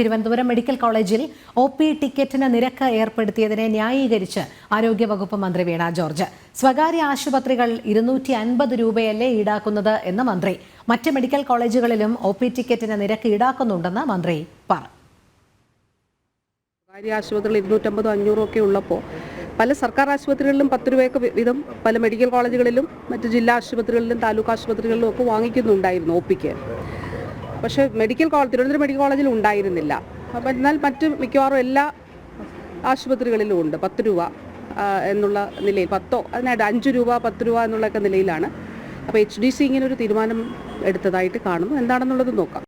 Thiruvananthapuram medical കോളേജിൽ OP ടിക്കറ്റിന് നിരക്ക് ഏർപ്പെടുത്തിയതിനെ ന്യായീകരിച്ച് ആരോഗ്യവകുപ്പ് മന്ത്രി വീണ ജോർജ്. സ്വകാര്യ ആശുപത്രികൾ 250 രൂപയല്ലേ ഈടാക്കുന്നത് എന്ന് മന്ത്രി. മറ്റ് മെഡിക്കൽ കോളേജുകളിലും OP ടിക്കറ്റിന് നിരക്ക് ഈടാക്കുന്നുണ്ടെന്ന് മന്ത്രി പറഞ്ഞു. സ്വകാര്യ ആശുപത്രികൾ 250-500 ഒക്കെ ഉള്ളപ്പോൾ പല സർക്കാർ ആശുപത്രികളിലും 10 രൂപയൊക്കെ വീതം പല മെഡിക്കൽ കോളേജുകളിലും മറ്റ് ജില്ലാ ആശുപത്രികളിലും താലൂക്ക് ആശുപത്രികളിലും ഒക്കെ വാങ്ങിക്കുന്നുണ്ടായിരുന്നു OPക്ക്. പക്ഷേ തിരുവനന്തപുരം മെഡിക്കൽ കോളേജിൽ ഉണ്ടായിരുന്നില്ല. അപ്പം എന്നാൽ മറ്റ് മിക്കവാറും എല്ലാ ആശുപത്രികളിലും ഉണ്ട് 10 രൂപ എന്നുള്ള നിലയിൽ, 10 അതിനായിട്ട് 5 രൂപ 10 രൂപ എന്നുള്ളൊക്കെ നിലയിലാണ്. അപ്പോൾ HDC ഇങ്ങനെ ഒരു തീരുമാനം എടുത്തതായിട്ട് കാണുന്നു. എന്താണെന്നുള്ളത് നോക്കാം.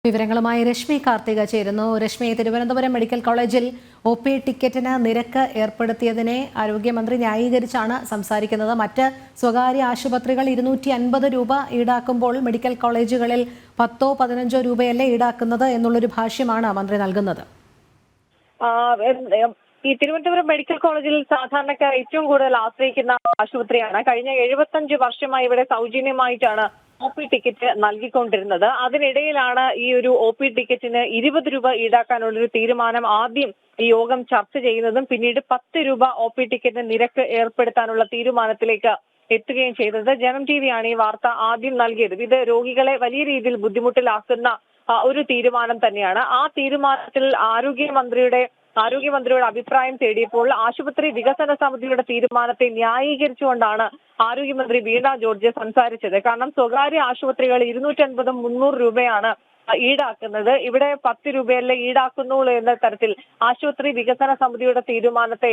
വിവരങ്ങളുമായി രശ്മി കാർത്തിക ചേരുന്നു. രശ്മി, തിരുവനന്തപുരം മെഡിക്കൽ കോളേജിൽ OP ടിക്കറ്റിന് നിരക്ക് ഏർപ്പെടുത്തിയതിനെ ആരോഗ്യമന്ത്രി ന്യായീകരിച്ചാണ് സംസാരിക്കുന്നത്. മറ്റ് സ്വകാര്യ ആശുപത്രികൾ 250 രൂപ ഈടാക്കുമ്പോൾ മെഡിക്കൽ കോളേജുകളിൽ 10-15 രൂപയല്ലേ ഈടാക്കുന്നത് എന്നുള്ളൊരു ഭാഷ്യമാണ് മന്ത്രി നൽകുന്നത്. ഈ തിരുവനന്തപുരം മെഡിക്കൽ കോളേജിൽ സാധാരണക്കാർ ഏറ്റവും കൂടുതൽ ആശ്രയിക്കുന്ന ആശുപത്രിയാണ്. കഴിഞ്ഞ 75 വർഷമായി ഇവിടെ സൗജന്യമായിട്ടാണ് OP ടിക്കറ്റ് നൽകിക്കൊണ്ടിരുന്നത്. അതിനിടയിലാണ് ഈ ഒരു OP ടിക്കറ്റിന് 20 രൂപ ഈടാക്കാനുള്ളൊരു തീരുമാനം ആദ്യം ഈ യോഗം ചർച്ച ചെയ്യുന്നതും പിന്നീട് 10 രൂപ OP ടിക്കറ്റിന് നിരക്ക് ഏർപ്പെടുത്താനുള്ള തീരുമാനത്തിലേക്ക് എത്തുകയും ചെയ്തത്. ജനം TV ആണ് ഈ വാർത്ത ആദ്യം നൽകിയത്. ഇത് രോഗികളെ വലിയ രീതിയിൽ ബുദ്ധിമുട്ടിലാക്കുന്ന ഒരു തീരുമാനം തന്നെയാണ്. ആ തീരുമാനത്തിൽ ആരോഗ്യമന്ത്രിയുടെ അഭിപ്രായം തേടിയപ്പോൾ ആശുപത്രി വികസന സമിതിയുടെ തീരുമാനത്തെ ന്യായീകരിച്ചുകൊണ്ടാണ് ആരോഗ്യമന്ത്രി വീണ ജോർജ് സംസാരിച്ചത്. കാരണം സ്വകാര്യ ആശുപത്രികൾ 250-300 രൂപയാണ് ഈടാക്കുന്നത്. ഇവിടെ 10 രൂപയല്ലേ ഈടാക്കുന്നുള്ളൂ എന്ന തരത്തിൽ ആശുപത്രി വികസന സമിതിയുടെ തീരുമാനത്തെ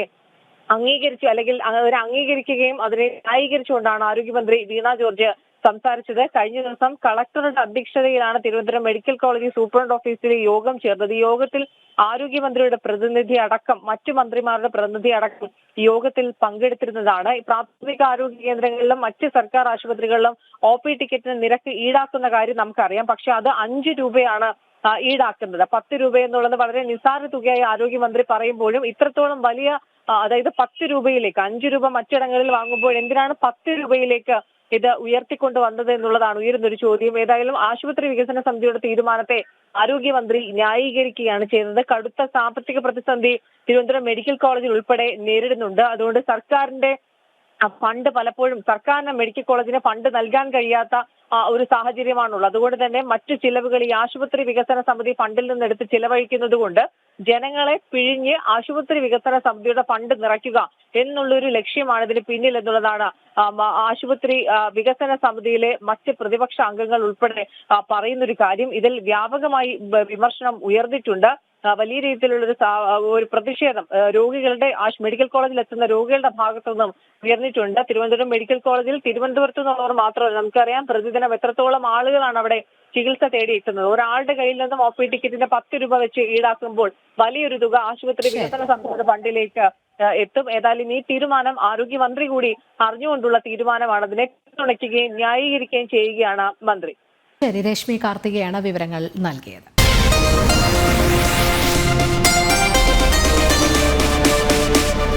അംഗീകരിച്ചു, അല്ലെങ്കിൽ അംഗീകരിക്കുകയും അതിനെ ന്യായീകരിച്ചുകൊണ്ടാണ് ആരോഗ്യമന്ത്രി വീണ ജോർജ് സംസാരിച്ചത്. കഴിഞ്ഞ ദിവസം കളക്ടറുടെ അധ്യക്ഷതയിലാണ് തിരുവനന്തപുരം മെഡിക്കൽ കോളേജ് സൂപ്രണ്ട് ഓഫീസിലെ യോഗം ചേർന്നത്. ഈ യോഗത്തിൽ ആരോഗ്യമന്ത്രിയുടെ പ്രതിനിധി അടക്കം മറ്റു മന്ത്രിമാരുടെ പ്രതിനിധി അടക്കം യോഗത്തിൽ പങ്കെടുത്തിരുന്നതാണ്. പ്രാഥമിക ആരോഗ്യ കേന്ദ്രങ്ങളിലും മറ്റ് സർക്കാർ ആശുപത്രികളിലും OP ടിക്കറ്റിന് നിരക്ക് ഈടാക്കുന്ന കാര്യം നമുക്കറിയാം. പക്ഷെ അത് 5 രൂപയാണ് ഈടാക്കുന്നത്. 10 രൂപ എന്നുള്ളത് വളരെ നിസ്സാര തുകയായി ആരോഗ്യമന്ത്രി പറയുമ്പോഴും ഇത്രത്തോളം വലിയ, അതായത് 10 രൂപയിലേക്ക് 5 രൂപ മറ്റിടങ്ങളിൽ വാങ്ങുമ്പോൾ എന്തിനാണ് 10 രൂപയിലേക്ക് ഇത് ഉയർത്തിക്കൊണ്ട് വന്നത് എന്നുള്ളതാണ് ഉയരുന്നൊരു ചോദ്യം. ഏതായാലും ആശുപത്രി വികസന സമിതിയുടെ തീരുമാനത്തെ ആരോഗ്യമന്ത്രി ന്യായീകരിക്കുകയാണ് ചെയ്യുന്നത്. കടുത്ത സാമ്പത്തിക പ്രതിസന്ധി തിരുവനന്തപുരം മെഡിക്കൽ കോളേജിൽ ഉൾപ്പെടെ നേരിടുന്നുണ്ട്. അതുകൊണ്ട് സർക്കാരിന്റെ ഫണ്ട് പലപ്പോഴും സർക്കാരിന് മെഡിക്കൽ കോളേജിന് ഫണ്ട് നൽകാൻ കഴിയാത്ത ഒരു സാഹചര്യമാണുള്ളത്. അതുകൊണ്ട് തന്നെ മറ്റു ചിലവുകൾ ഈ ആശുപത്രി വികസന സമിതി ഫണ്ടിൽ നിന്നെടുത്ത് ചിലവഴിക്കുന്നത് കൊണ്ട് ജനങ്ങളെ പിഴിഞ്ഞ് ആശുപത്രി വികസന സമിതിയുടെ ഫണ്ട് നിറയ്ക്കുക എന്നുള്ളൊരു ലക്ഷ്യമാണ് ഇതിന് പിന്നിൽ എന്നുള്ളതാണ് ആശുപത്രി വികസന സമിതിയിലെ മറ്റ് പ്രതിപക്ഷ അംഗങ്ങൾ ഉൾപ്പെടെ പറയുന്നൊരു കാര്യം. ഇതിൽ വ്യാപകമായി വിമർശനം ഉയർന്നിട്ടുണ്ട്. വലിയ രീതിയിലുള്ള ഒരു പ്രതിഷേധം മെഡിക്കൽ കോളേജിൽ എത്തുന്ന രോഗികളുടെ ഭാഗത്തു നിന്നും ഉയർന്നിട്ടുണ്ട്. തിരുവനന്തപുരം മെഡിക്കൽ കോളേജിൽ തിരുവനന്തപുരത്ത് നിന്നുള്ളവർ മാത്രമല്ല, നമുക്കറിയാം പ്രതിദിനം എത്രത്തോളം ആളുകളാണ് അവിടെ ചികിത്സ തേടിയെത്തുന്നത്. ഒരാളുടെ കയ്യിൽ നിന്നും OP ടിക്കറ്റിന്റെ 10 രൂപ വെച്ച് ഈടാക്കുമ്പോൾ വലിയൊരു തുക ആശുപത്രി വികസന സമിതിയുടെ ഫണ്ടിലേക്ക് എത്തും. ഏതായാലും ഈ തീരുമാനം ആരോഗ്യമന്ത്രി കൂടി അറിഞ്ഞുകൊണ്ടുള്ള തീരുമാനമാണ്. അതിനെ പിന്തുണയ്ക്കുകയും ന്യായീകരിക്കുകയും ചെയ്യുകയാണ് മന്ത്രി. ശരി, രശ്മി കാർത്തികയാണ് വിവരങ്ങൾ നൽകിയത്.